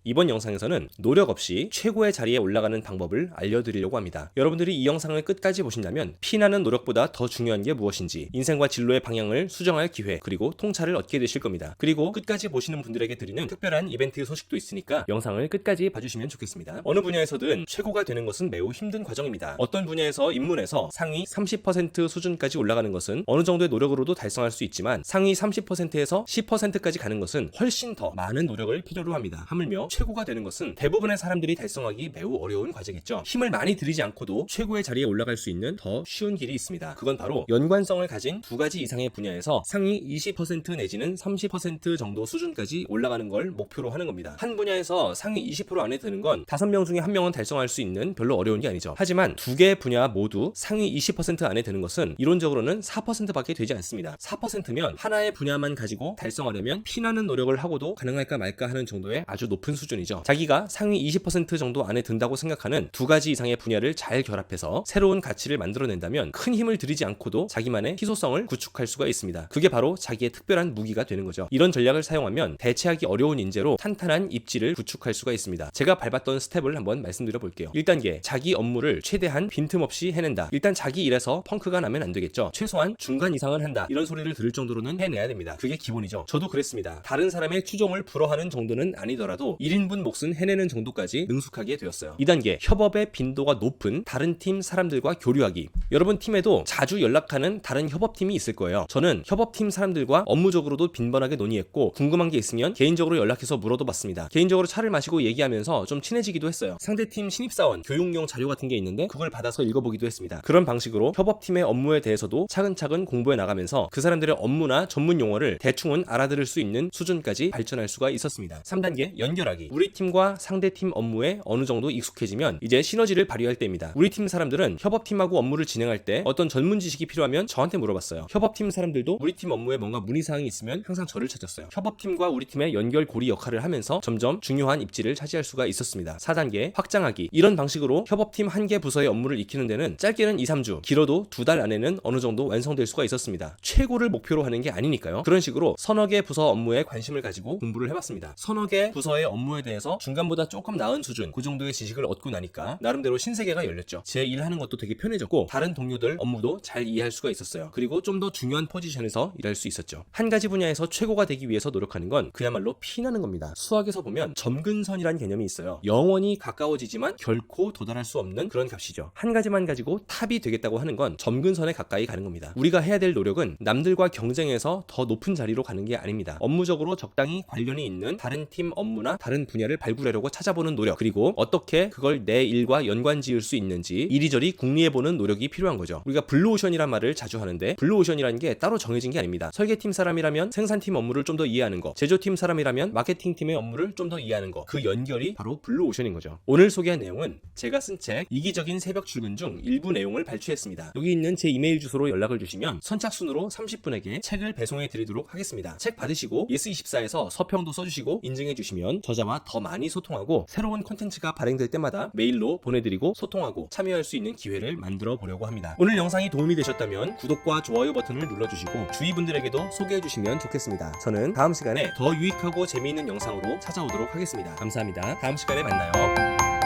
이번 영상에서는 노력 없이 최고의 자리에 올라가는 방법을 알려드리려고 합니다. 여러분들이 이 영상을 끝까지 보신다면 피나는 노력보다 더 중요한 게 무엇인지, 인생과 진로의 방향을 수정할 기회, 그리고 통찰을 얻게 되실 겁니다. 그리고 끝까지 보시는 분들에게 드리는 특별한 이벤트 소식도 있으니까 영상을 끝까지 봐주시면 좋겠습니다. 어느 분야에서든 최고가 되는 것은 매우 힘든 과정입니다. 어떤 분야에서 입문해서 상위 30% 수준까지 올라가는 것은 어느 정도의 노력으로도 달성할 수 있지만, 상위 30%에서 10%까지 가는 것은 훨씬 더 많은 노력을 필요로 합니다. 하물며 최고가 되는 것은 대부분의 사람들이 달성하기 매우 어려운 과제겠죠. 힘을 많이 들이지 않고도 최고의 자리에 올라갈 수 있는 더 쉬운 길이 있습니다. 그건 바로 연관성을 가진 두 가지 이상의 분야에서 상위 20% 내지는 30% 정도 수준까지 올라가는 걸 목표로 하는 겁니다. 한 분야에서 상위 20% 안에 드는 건 5명 중에 1명은 달성할 수 있는 별로 어려운 게 아니죠. 하지만 두 개의 분야 모두 상위 20% 안에 드는 것은 이론적으로는 4%밖에 되지 않습니다. 4%면 하나의 분야만 가지고 달성하려면 피나는 노력을 하고도 가능할까 말까 하는 정도의 아주 높은 수준이죠. 자기가 상위 20% 정도 안에 든다고 생각하는 두 가지 이상의 분야를 잘 결합해서 새로운 가치를 만들어낸다면 큰 힘을 들이지 않고도 자기만의 희소성을 구축할 수가 있습니다. 그게 바로 자기의 특별한 무기가 되는 거죠. 이런 전략을 사용하면 대체하기 어려운 인재로 탄탄한 입지를 구축할 수가 있습니다. 제가 밟았던 스텝을 한번 말씀드려 볼게요. 1단계, 자기 업무를 최대한 빈틈없이 해낸다. 일단 자기 일에서 펑크가 나면 안 되겠죠. 최소한 중간 이상은 한다. 이런 소리를 들을 정도로는 해내야 됩니다. 그게 기본이죠. 저도 그랬습니다. 다른 사람의 추종을 불허하는 정도는 아니더라도 1인분 몫은 해내는 정도까지 능숙하게 되었어요. 2단계, 협업의 빈도가 높은 다른 팀 사람들과 교류하기. 여러분 팀에도 자주 연락하는 다른 협업팀이 있을 거예요. 저는 협업팀 사람들과 업무적으로도 빈번하게 논의했고, 궁금한 게 있으면 개인적으로 연락해서 물어도 봤습니다. 개인적으로 차를 마시고 얘기하면서 좀 친해지기도 했어요. 상대팀 신입사원 교육용 자료 같은 게 있는데 그걸 받아서 읽어보기도 했습니다. 그런 방식으로 협업팀의 업무에 대해서도 차근차근 공부해 나가면서 그 사람들의 업무나 전문 용어를 대충은 알아들을 수 있는 수준까지 발전할 수가 있었습니다. 3단계, 연결하기. 우리 팀과 상대팀 업무에 어느 정도 익숙해지면 이제 시너지를 발휘할 때입니다. 우리 팀 사람들은 협업팀하고 업무를 진행할 때 어떤 전문 지식이 필요하면 저한테 물어봤어요. 협업팀 사람들도 우리 팀 업무에 뭔가 문의사항이 있으면 항상 저를 찾았어요. 협업팀과 우리 팀의 연결고리 역할을 하면서 점점 중요한 입지를 차지할 수가 있었습니다. 4단계, 확장하기. 이런 방식으로 협업팀 한 개 부서의 업무를 익히는 데는 짧게는 2-3주, 길어도 2달 안에는 어느 정도 완성될 수가 있었습니다. 최고를 목표로 하는 게 아니니까요. 그런 식으로 서너 개 부서 업무에 관심을 가지고 공부를 해봤습니다. 서너 개 부서의 업무에 대해서 중간보다 조금 나은 수준, 그 정도의 지식을 얻고 나니까 나름대로 신세계가 열렸죠. 제 일하는 것도 되게 편해졌고, 다른 동료들 업무도 잘 이해할 수가 있었어요. 그리고 좀 더 중요한 포지션에서 일할 수 있었죠. 한 가지 분야에서 최고가 되기 위해서 노력하는 건 그야말로 피나는 겁니다. 수학에서 보면 점근선이라는 개념이 있어요. 영원히 가까워지지만 결코 도달할 수 없는 그런 값이죠. 한 가지만 가지고 탑이 되겠다고 하는 건 점근선에 가까이 가는 겁니다. 우리가 해야 될 노력은 남들과 경쟁해서 더 높은 자리로 가는 게 아닙니다. 업무적으로 적당히 관련이 있는 다른 팀 업무나 다른 분야를 발굴하려고 찾아보는 노력, 그리고 어떻게 그걸 내 일과 연관 지을 수 있는지 이리저리 궁리해보는 노력이 필요한 거죠. 우리가 블루오션이란 말을 자주 하는데, 블루오션이라는 게 따로 정해진 게 아닙니다. 설계팀 사람이라면 생산팀 업무를 좀 더 이해하는 거, 제조팀 사람이라면 마케팅팀의 업무를 좀 더 이해하는 거, 그 연결이 바로 블루오션인 거죠. 오늘 소개한 내용은 제가 쓴 책 이기적인 새벽 출근 중 일부 내용을 발췌했습니다. 여기 있는 제 이메일 주소로 연락을 주시면 선착순으로 30분에게 책을 배송해 드리도록 하겠습니다. 책 받으시고 예스24에서 서평도 써주시고 인증해 주시면 저자와 더 많이 소통하고, 새로운 콘텐츠가 발행될 때마다 메일로 보내드리고 소통하고 참여할 수 있는 기회를 만들어 보려고 합니다. 오늘 영상이 도움이 되셨다면 구독과 좋아요 버튼을 눌러주시고 주위 분들에게도 소개해 주시면 좋겠습니다. 저는 다음 시간에 더 유익하고 재미있는 영상으로 찾아오도록 하겠습니다. 감사합니다. 다음 시간에 만나요.